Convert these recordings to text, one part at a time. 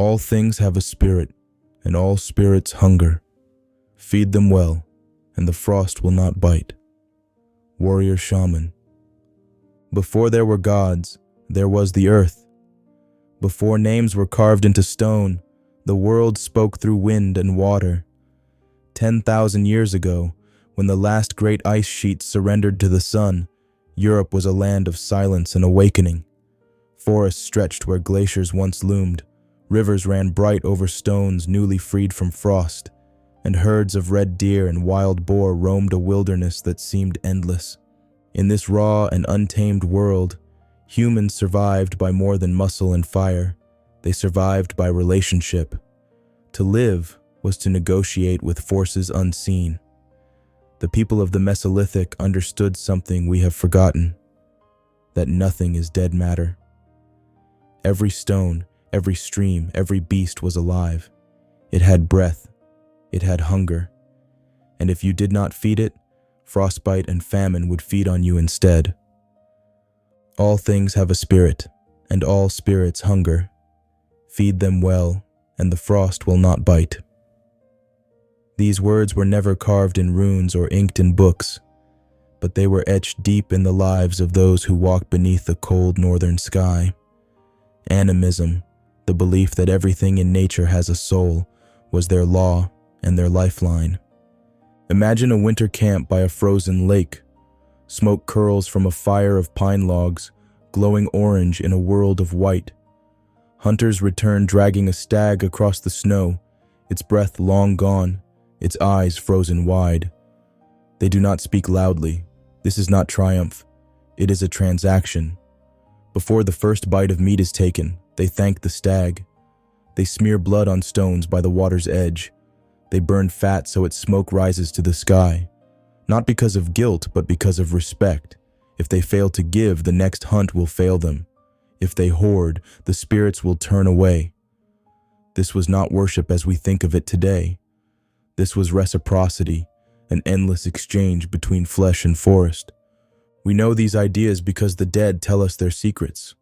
All things have a spirit, and all spirits hunger. Feed them well, and the frost will not bite. Warrior Shaman. Before there were gods, there was the earth. Before names were carved into stone, the world spoke through wind and water. 10,000 years ago, when the last great ice sheet surrendered to the sun, Europe was a land of silence and awakening. Forests stretched where glaciers once loomed, rivers ran bright over stones newly freed from frost, and herds of red deer and wild boar roamed a wilderness that seemed endless. In this raw and untamed world, humans survived by more than muscle and fire. They survived by relationship. To live was to negotiate with forces unseen. The people of the Mesolithic understood something we have forgotten, that nothing is dead matter. Every stone, every stream, every beast was alive. It had breath. It had hunger. And if you did not feed it, frostbite and famine would feed on you instead. All things have a spirit, and all spirits hunger. Feed them well, and the frost will not bite. These words were never carved in runes or inked in books, but they were etched deep in the lives of those who walked beneath the cold northern sky. Animism, the belief that everything in nature has a soul, was their law and their lifeline. Imagine a winter camp by a frozen lake. Smoke curls from a fire of pine logs, glowing orange in a world of white. Hunters return dragging a stag across the snow, its breath long gone, its eyes frozen wide. They do not speak loudly. This is not triumph. It is a transaction. Before the first bite of meat is taken, they thank the stag. They smear blood on stones by the water's edge. They burn fat so its smoke rises to the sky. Not because of guilt, but because of respect. If they fail to give, the next hunt will fail them. If they hoard, the spirits will turn away. This was not worship as we think of it today. This was reciprocity, an endless exchange between flesh and forest. We know these ideas because the dead tell us their secrets.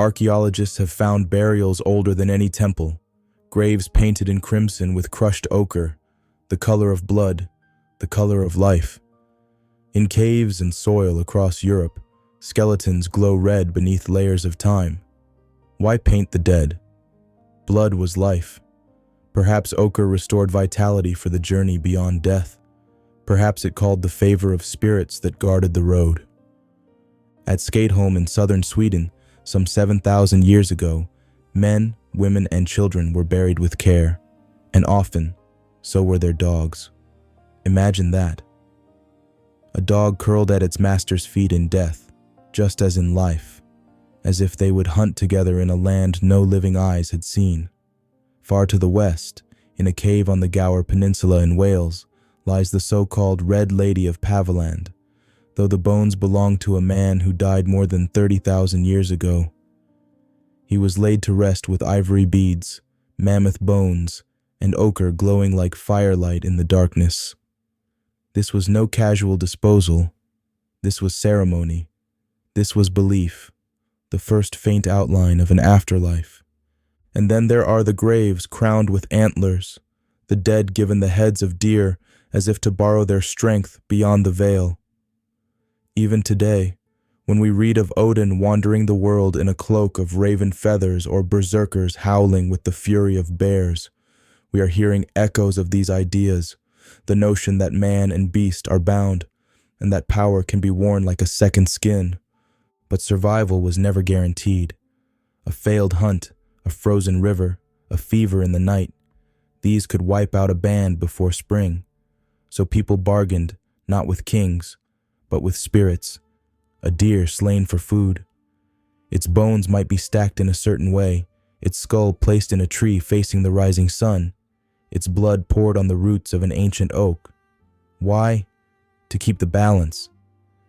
Archaeologists have found burials older than any temple, graves painted in crimson with crushed ochre, the color of blood, the color of life. In caves and soil across Europe, skeletons glow red beneath layers of time. Why paint the dead? Blood was life. Perhaps ochre restored vitality for the journey beyond death. Perhaps it called the favor of spirits that guarded the road. At Skateholm in southern Sweden, some 7,000 years ago, men, women, and children were buried with care, and often, so were their dogs. Imagine that. A dog curled at its master's feet in death, just as in life, as if they would hunt together in a land no living eyes had seen. Far to the west, in a cave on the Gower Peninsula in Wales, lies the so-called Red Lady of Paveland, though the bones belong to a man who died more than 30,000 years ago. He was laid to rest with ivory beads, mammoth bones, and ochre glowing like firelight in the darkness. This was no casual disposal. This was ceremony. This was belief, the first faint outline of an afterlife. And then there are the graves crowned with antlers, the dead given the heads of deer as if to borrow their strength beyond the veil. Even today, when we read of Odin wandering the world in a cloak of raven feathers or berserkers howling with the fury of bears, we are hearing echoes of these ideas, the notion that man and beast are bound, and that power can be worn like a second skin. But survival was never guaranteed. A failed hunt, a frozen river, a fever in the night, these could wipe out a band before spring. So people bargained, not with kings, but with spirits, a deer slain for food. Its bones might be stacked in a certain way, its skull placed in a tree facing the rising sun, its blood poured on the roots of an ancient oak. Why? To keep the balance,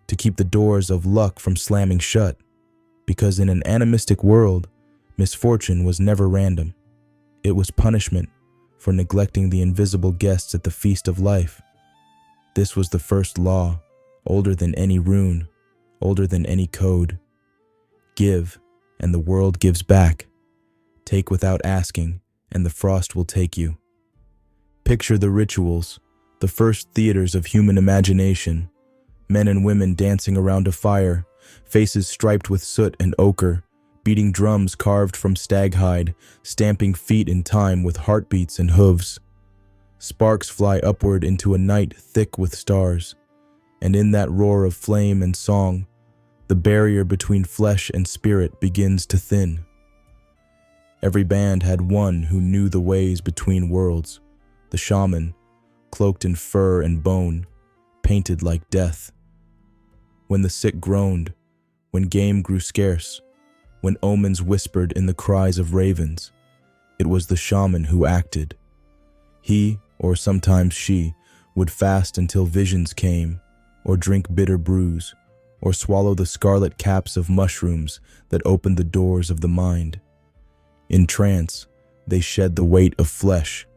to keep the doors of luck from slamming shut, because in an animistic world, misfortune was never random. It was punishment for neglecting the invisible guests at the feast of life. This was the first law, older than any rune, older than any code. Give, and the world gives back. Take without asking, and the frost will take you. Picture the rituals, the first theaters of human imagination. Men and women dancing around a fire, faces striped with soot and ochre, beating drums carved from stag hide, stamping feet in time with heartbeats and hooves. Sparks fly upward into a night thick with stars, and in that roar of flame and song, the barrier between flesh and spirit begins to thin. Every band had one who knew the ways between worlds, the shaman, cloaked in fur and bone, painted like death. When the sick groaned, when game grew scarce, when omens whispered in the cries of ravens, it was the shaman who acted. He, or sometimes she, would fast until visions came, or drink bitter brews, or swallow the scarlet caps of mushrooms that opened the doors of the mind. In trance, they shed the weight of flesh.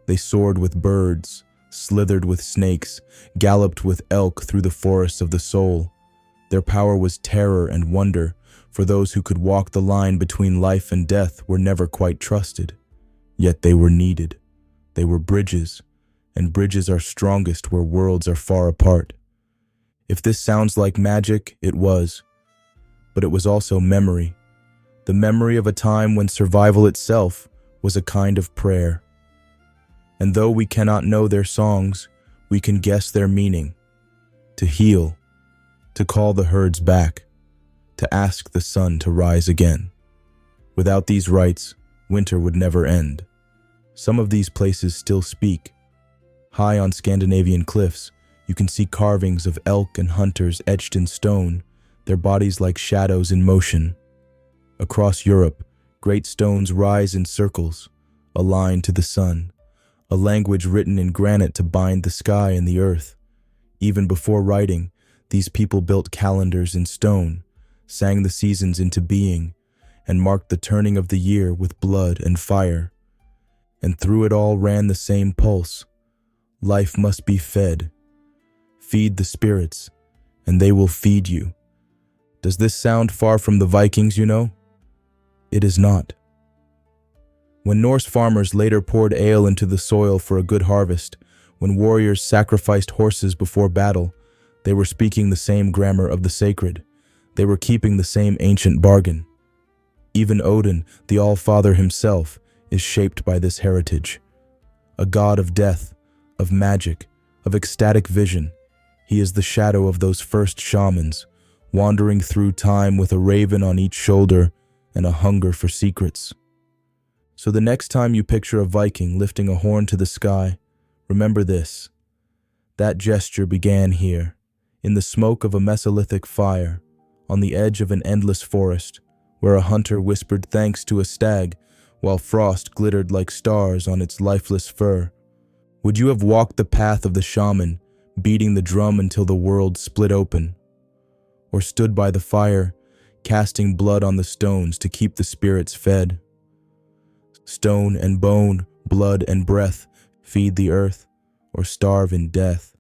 They soared with birds, slithered with snakes, galloped with elk through the forests of the soul. Their power was terror and wonder, for those who could walk the line between life and death were never quite trusted. Yet they were needed. They were bridges, and bridges are strongest where worlds are far apart. If this sounds like magic, it was. But it was also memory. The memory of a time when survival itself was a kind of prayer. And though we cannot know their songs, we can guess their meaning. To heal, to call the herds back, to ask the sun to rise again. Without these rites, winter would never end. Some of these places still speak. High on Scandinavian cliffs, you can see carvings of elk and hunters etched in stone, their bodies like shadows in motion. Across Europe, great stones rise in circles, aligned to the sun, a language written in granite to bind the sky and the earth. Even before writing, these people built calendars in stone, sang the seasons into being, and marked the turning of the year with blood and fire. And through it all ran the same pulse. Life must be fed. Feed the spirits, and they will feed you. Does this sound far from the Vikings, you know? It is not. When Norse farmers later poured ale into the soil for a good harvest, when warriors sacrificed horses before battle, they were speaking the same grammar of the sacred. They were keeping the same ancient bargain. Even Odin, the All-Father himself, is shaped by this heritage. A god of death, of magic, of ecstatic vision, he is the shadow of those first shamans, wandering through time with a raven on each shoulder and a hunger for secrets. So the next time you picture a Viking lifting a horn to the sky, remember this. That gesture began here, in the smoke of a Mesolithic fire, on the edge of an endless forest, where a hunter whispered thanks to a stag, while frost glittered like stars on its lifeless fur. Would you have walked the path of the shaman, beating the drum until the world split open? Or stood by the fire, casting blood on the stones to keep the spirits fed? Stone and bone, blood and breath, feed the earth, or starve in death.